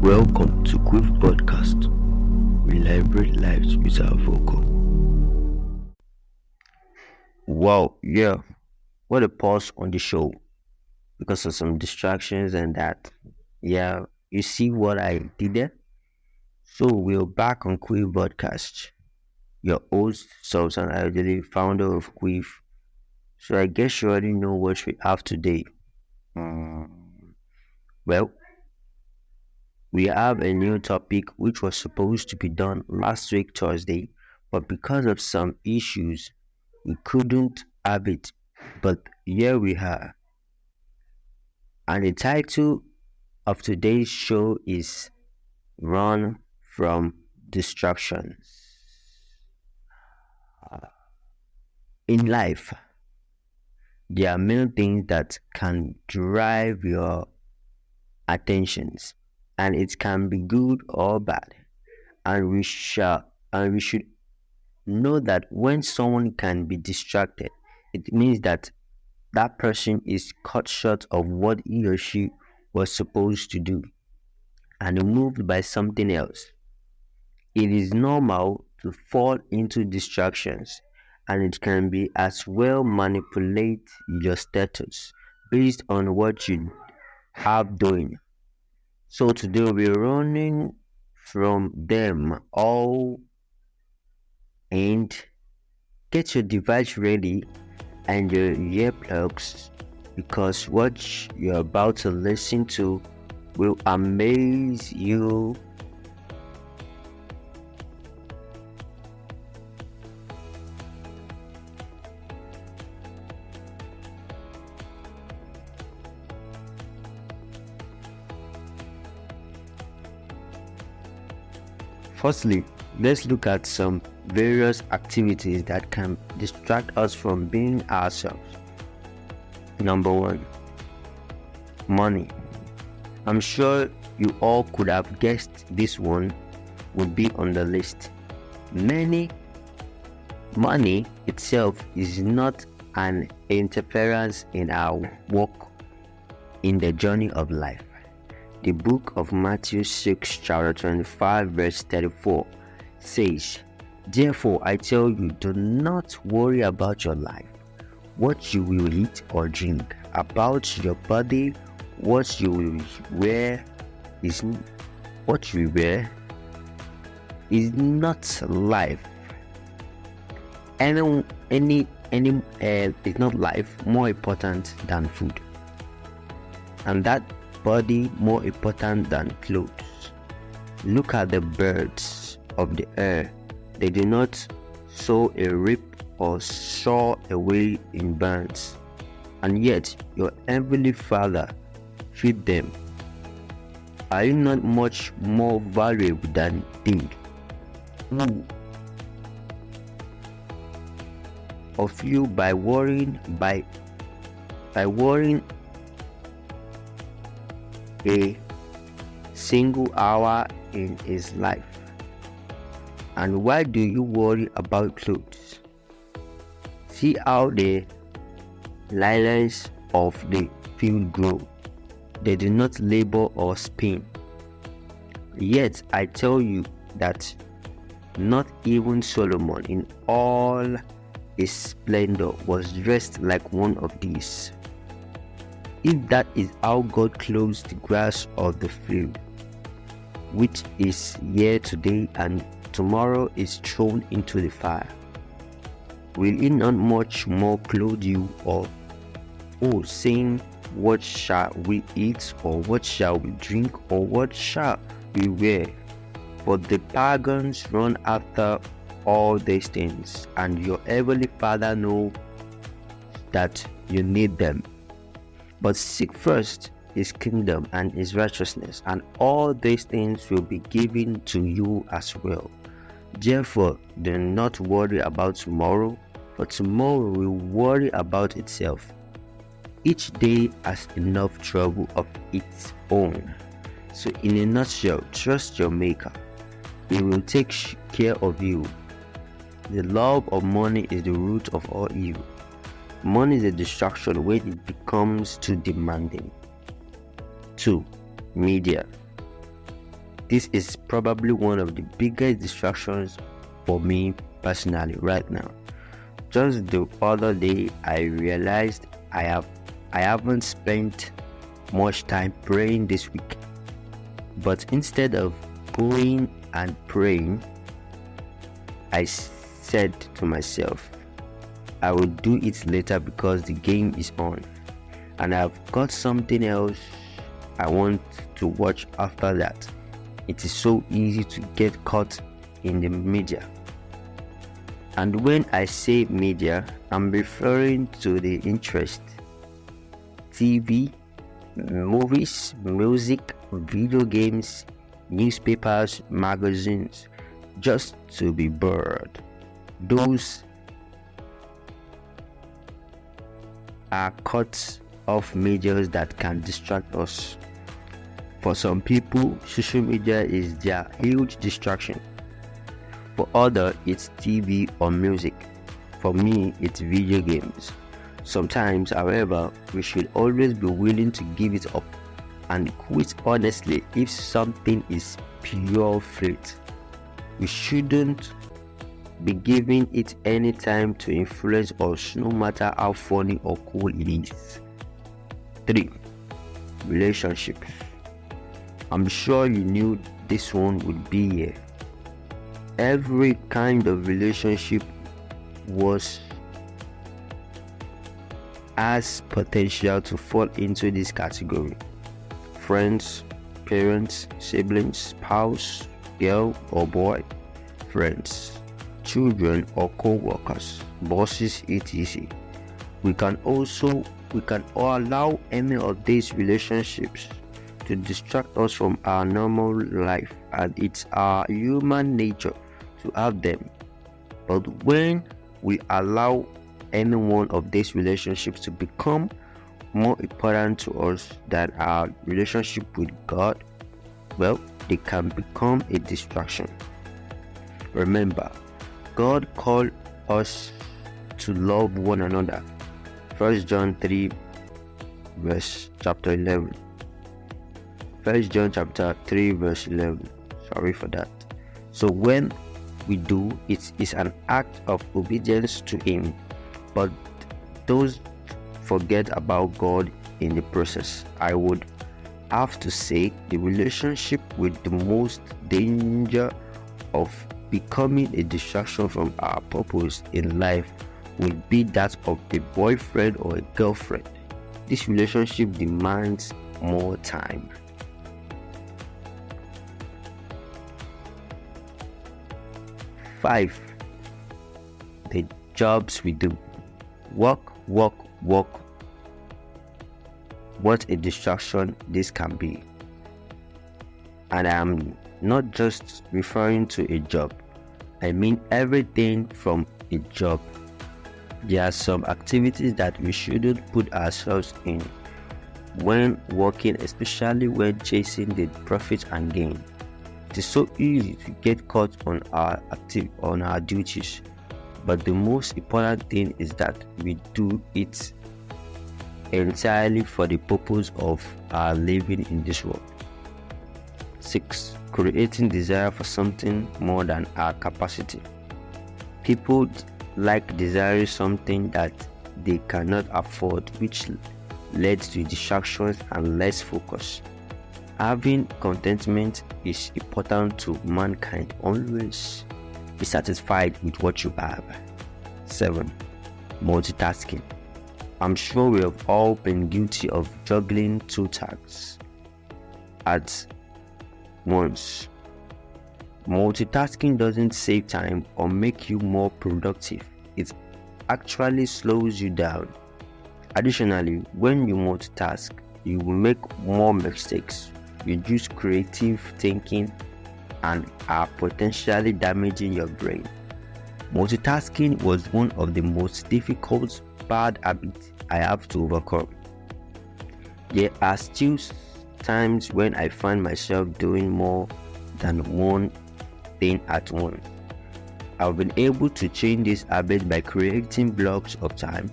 Welcome to Quiff Podcast. We liberate lives with our vocal. Wow, yeah, what a pause on the show because of some distractions and that. Yeah, you see what I did there? So we're back on Quiff Podcast. Your host, Sultan Ayodele, founder of Quiff. So I guess you already know what we have today. Mm, Well, we have a new topic which was supposed to be done last week, Thursday, but because of some issues, we couldn't have it. But here we are. And the title of today's show is Run from Distractions. In life, there are many things that can drive your attentions, and it can be good or bad. And we should know that when someone can be distracted, it means that that person is cut short of what he or she was supposed to do and moved by something else. It is normal to fall into distractions, and it can be as well manipulate your status based on what you have doing. So today we're running from them all, and get your device ready and your earplugs because what you're about to listen to will amaze you. Firstly, let's look at some various activities that can distract us from being ourselves. Number one, money. I'm sure you all could have guessed this one would be on the list. Money itself is not an interference in our walk in the journey of life. The book of Matthew 6, chapter 25, verse 34 says, "Therefore I tell you, do not worry about your life, what you will eat or drink, about your body, what you will wear is not life. Is not life more important than food, and that body more important than clothes. Look at the birds of the air. They do not sow or reap or store away in barns, and yet your heavenly Father feed them. Are you not much more valuable than they? Who of you by worrying a single hour in his life? And why do you worry about clothes? See how the lilies of the field grow. They do not labor or spin. Yet I tell you that not even Solomon in all his splendor was dressed like one of these. If that is how God clothes the grass of the field, which is here today and tomorrow is thrown into the fire, will He not much more clothe you? Or, saying, what shall we eat, or what shall we drink, or what shall we wear? For the pagans run after all these things, and your heavenly Father knows that you need them. But seek first His kingdom and His righteousness, and all these things will be given to you as well. Therefore, do not worry about tomorrow, for tomorrow will worry about itself. Each day has enough trouble of its own. So in a nutshell, trust your Maker. He will take care of you. The love of money is the root of all evil. Money is a distraction when it becomes too demanding. 2. Media. This is probably one of the biggest distractions for me personally right now. Just the other day, I realized I haven't spent much time praying this week. But instead of going and praying, I said to myself, I will do it later because the game is on, and I've got something else I want to watch after that. It is so easy to get caught in the media. And when I say media, I'm referring to the interest, TV, movies, music, video games, newspapers, magazines, just to be bored. Those are cuts of medias that can distract us. For some people, social media is their huge distraction. For others, it's TV or music. For me, it's video games. Sometimes, however, we should always be willing to give it up and quit honestly if something is pure fate. We shouldn't be giving it any time to influence us, no matter how funny or cool it is. 3. Relationships. I'm sure you knew this one would be here. Every kind of relationship has potential to fall into this category. Friends, parents, siblings, spouse, girl or boy, friends, children or co-workers, bosses, etc. We can allow any of these relationships to distract us from our normal life, and it's our human nature to have them. But when we allow any one of these relationships to become more important to us than our relationship with God, well, they can become a distraction. Remember, God called us to love one another. 1 John 3 verse chapter 11. 1 John chapter 3 verse 11. Sorry for that. So when we do, it is an act of obedience to Him, but don't forget about God in the process. I would have to say the relationship with the most danger of becoming a distraction from our purpose in life will be that of a boyfriend or a girlfriend. This relationship demands more time. 5. The jobs we do. Work. What a distraction this can be. And I am not just referring to a job. I mean everything from a job. There are some activities that we shouldn't put ourselves in when working, especially when chasing the profit and gain. It is so easy to get caught on our duties, but the most important thing is that we do it entirely for the purpose of our living in this world. 6. Creating desire for something more than our capacity. People like desiring something that they cannot afford, which leads to distractions and less focus. Having contentment is important to mankind. Always be satisfied with what you have. 7. Multitasking. I'm sure we have all been guilty of juggling 2 tasks at once. Multitasking doesn't save time or make you more productive. It actually slows you down. Additionally, when you multitask, you will make more mistakes, reduce creative thinking, and are potentially damaging your brain. Multitasking was one of the most difficult bad habits I have to overcome. There are still times when I find myself doing more than one thing at once. I've been able to change this habit by creating blocks of time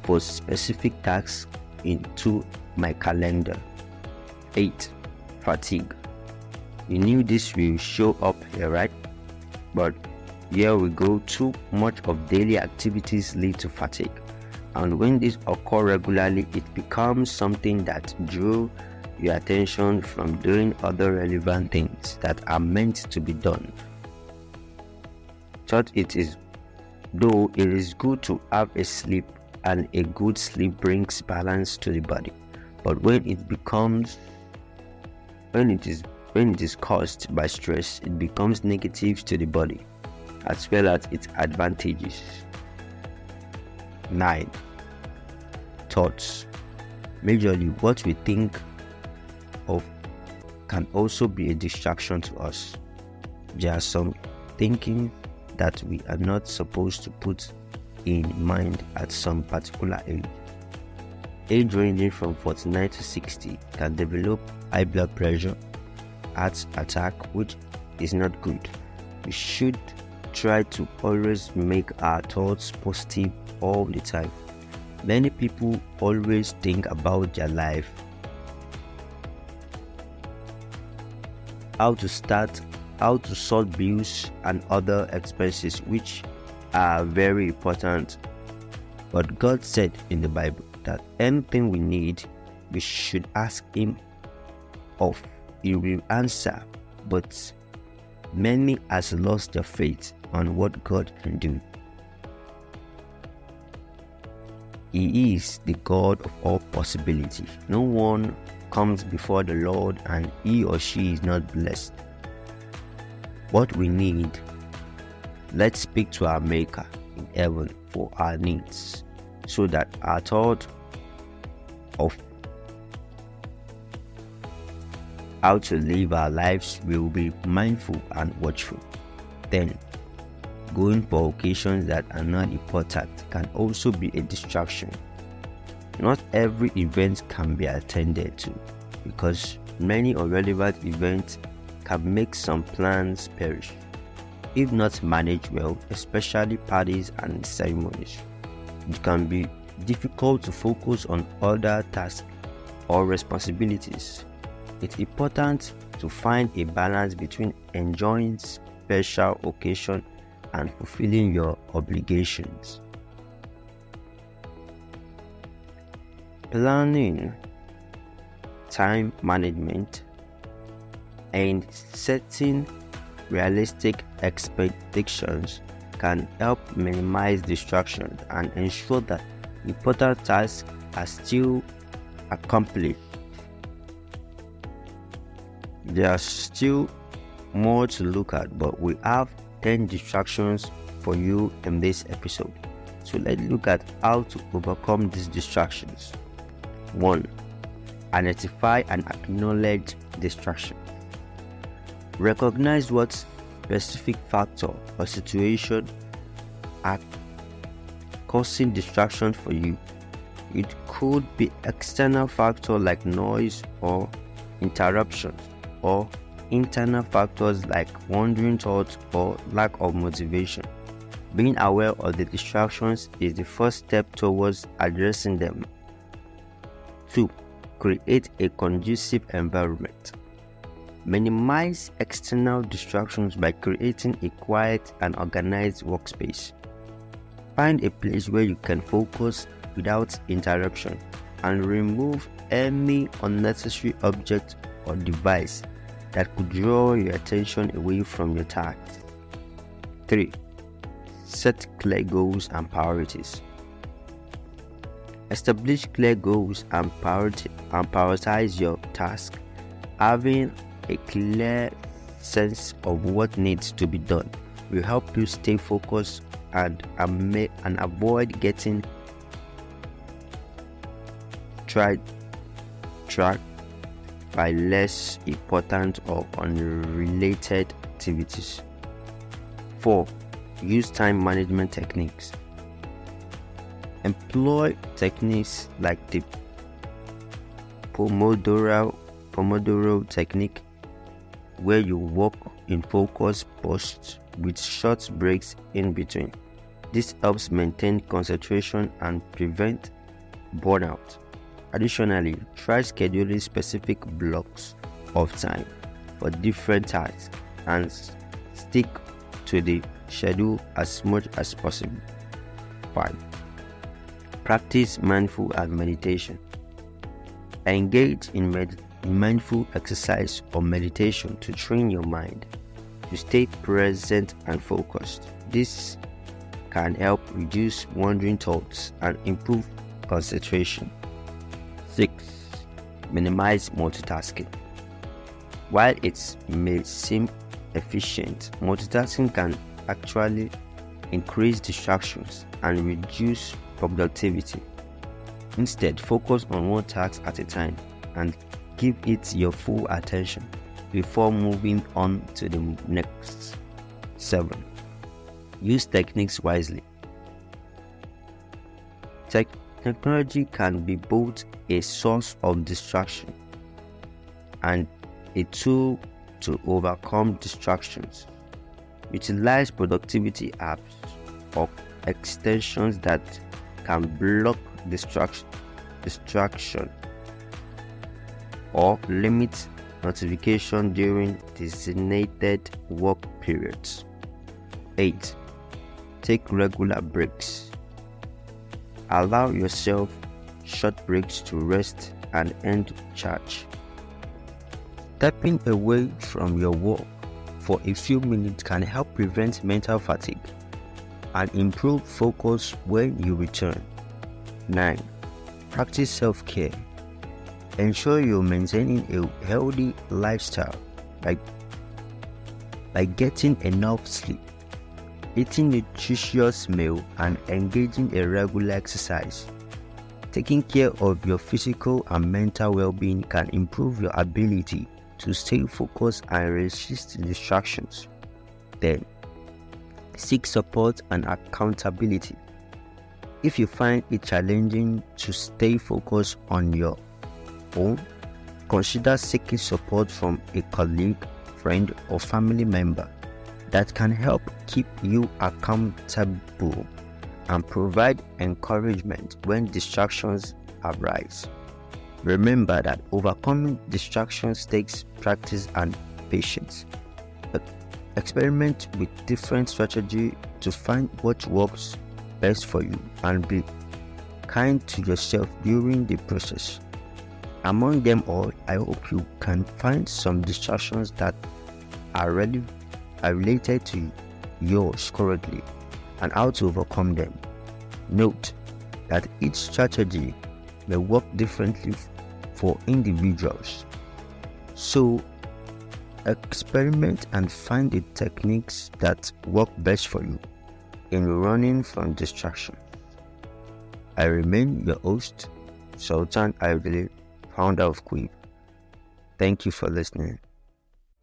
for specific tasks into my calendar. 8. Fatigue. You knew this will show up here, right? But here we go. Too much of daily activities lead to fatigue. And when this occurs regularly, it becomes something that draws your attention from doing other relevant things that are meant to be done. Though it is good to have a sleep, and a good sleep brings balance to the body, but when it is caused by stress, it becomes negative to the body as well as its advantages. 9. Thoughts. Majorly, what we think of can also be a distraction to us. There are some thinking that we are not supposed to put in mind at some particular age. Age ranging from 49 to 60 can develop high blood pressure, heart attack, which is not good. We should try to always make our thoughts positive all the time. Many people always think about their life, how to sort bills and other expenses, which are very important. But God said in the Bible that anything we need, we should ask Him of. He will answer. But many has lost their faith on what God can do. He is the God of all possibility. No one comes before the Lord and he or she is not blessed. What we need, let's speak to our Maker in heaven for our needs, so that our thought of how to live our lives will be mindful and watchful. Then, going for occasions that are not important can also be a distraction. Not every event can be attended to, because many irrelevant events can make some plans perish if not managed well, especially parties and ceremonies. It can be difficult to focus on other tasks or responsibilities. It's important to find a balance between enjoying special occasions and fulfilling your obligations. Planning, time management, and setting realistic expectations can help minimize distractions and ensure that important tasks are still accomplished. There's still more to look at, but we have 10 distractions for you in this episode. So let's look at how to overcome these distractions. 1. Identify and acknowledge distraction. Recognize what specific factor or situation are causing distraction for you. It could be external factors like noise or interruptions, or internal factors like wandering thoughts or lack of motivation. Being aware of the distractions is the first step towards addressing them. 2. Create a conducive environment. Minimize external distractions by creating a quiet and organized workspace. Find a place where you can focus without interruption and remove any unnecessary object or device that could draw your attention away from your tasks. 3. Set clear goals and priorities. Establish clear goals and prioritize your task. Having a clear sense of what needs to be done will help you stay focused and avoid getting tracked by less important or unrelated activities. 4. Use time management techniques. Employ techniques like the Pomodoro technique, where you work in focus bursts with short breaks in between. This helps maintain concentration and prevent burnout. Additionally, try scheduling specific blocks of time for different tasks and stick to the schedule as much as possible. 5. Practice mindful and meditation. Engage in mindful exercise or meditation to train your mind to stay present and focused. This can help reduce wandering thoughts and improve concentration. 6. Minimize multitasking. While it may seem efficient, multitasking can actually increase distractions and reduce productivity. Instead, focus on one task at a time and give it your full attention before moving on to the next. 7. Use techniques wisely. Technology can be both a source of distraction and a tool to overcome distractions. Utilize productivity apps or extensions that can block distraction or limit notification during designated work periods. 8. Take regular breaks. Allow yourself short breaks to rest and end charge. Stepping away from your work for a few minutes can help prevent mental fatigue and improve focus when you return. 9. Practice self-care. Ensure you're maintaining a healthy lifestyle by getting enough sleep, eating nutritious meal, and engaging in regular exercise. Taking care of your physical and mental well-being can improve your ability to stay focused and resist distractions. Then, seek support and accountability. If you find it challenging to stay focused on your own, consider seeking support from a colleague, friend, or family member that can help keep you accountable and provide encouragement when distractions arise. Remember that overcoming distractions takes practice and patience. Experiment with different strategies to find what works best for you and be kind to yourself during the process. Among them all, I hope you can find some distractions that are related to yours currently and how to overcome them. Note that each strategy may work differently for individuals. So, experiment and find the techniques that work best for you in running from distraction. I remain your host, Sultan Aidele, founder of Quiff. Thank you for listening.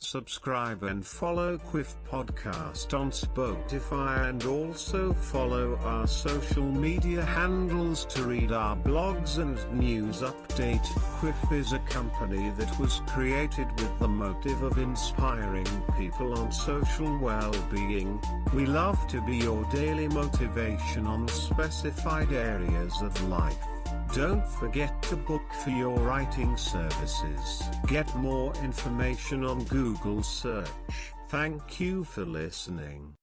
Subscribe and follow Quiff Podcast on Spotify, and also follow our social media handles to read our blogs and news update. Quiff is a company that was created with the motive of inspiring people on social well-being. We love to be your daily motivation on specified areas of life. Don't forget to book for your writing services. Get more information on Google search. Thank you for listening.